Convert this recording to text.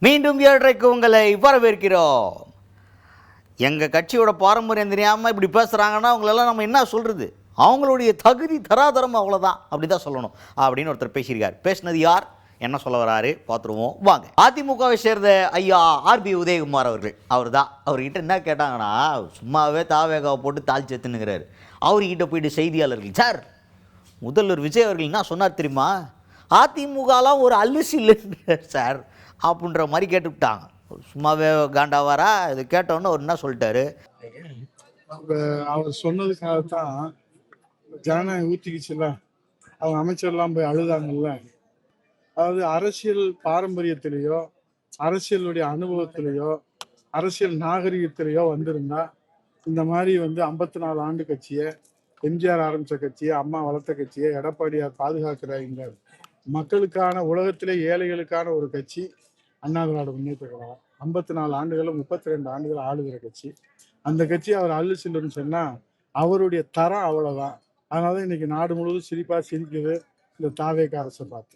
மீண்டும் 7:30க்கு உங்களை வரவேற்கிறோம். எங்கள் கட்சியோட பாரம்பரியம் தெரியாமல் இப்படி பேசுகிறாங்கன்னா அவங்களெல்லாம் நம்ம என்ன சொல்கிறது? அவங்களுடைய தகுதி தராதரம் அவ்வளோதான், அப்படி தான் சொல்லணும் அப்படின்னு ஒருத்தர் பேசியிருக்கார். பேசினது யார், என்ன சொல்ல வராரு பார்த்துருவோம் வாங்க. அதிமுகவை சேர்ந்த ஐயா ஆர்பி உதயகுமார் அவர்கள், அவர் தான். அவர்கிட்ட என்ன கேட்டாங்கன்னா, சும்மாவே தாவேகாவை போட்டு தாழ்ச்சி எடுத்துனுங்கிறாரு. அவர்கிட்ட போயிட்டு செய்தியாளர்கள், சார் முதல்வர் விஜய் அவர்கள் என்ன சொன்னார் தெரியுமா, அதிமுகலாம் ஒரு அல்லுசி இல்லைன்ற சார் அப்படின்ற மாதிரி கேட்டுவிட்டாங்க. சும்மாவே காண்டாவாரா? இது கேட்டோன்னு அவர் என்ன சொல்லிட்டாரு, அவர் சொன்னதுக்காகத்தான் ஜனநாயகம் ஊத்திக்கிச்சுல, அவங்க அமைச்சர்லாம் போய் அழுதாங்கல்ல. அதாவது அரசியல் பாரம்பரியத்திலேயோ அரசியலுடைய அனுபவத்திலேயோ அரசியல் நாகரிகத்திலேயோ வந்திருந்தா இந்த மாதிரி 54 ஆண்டு கட்சியை, எம்ஜிஆர் ஆரம்பித்த கட்சியை, அம்மா வளர்த்த கட்சியை எடப்பாடியார் பாதுகாக்கிற இந்த மக்களுக்கான, உலகத்திலே ஏழைகளுக்கான ஒரு கட்சி அண்ணா திராவிட முன்னேற்ற கழகம். 54 ஆண்டுகளும் 32 ஆண்டுகள் ஆளுகிற கட்சி. அந்த கட்சி அவர் அள்ளு சில்லுன்னு சொன்னா அவருடைய தரம் அவ்வளவுதான். அதனால இன்னைக்கு நாடு முழுவதும் சிரிப்பா சிரிக்குது இந்த தாவேக அரசை பார்த்து.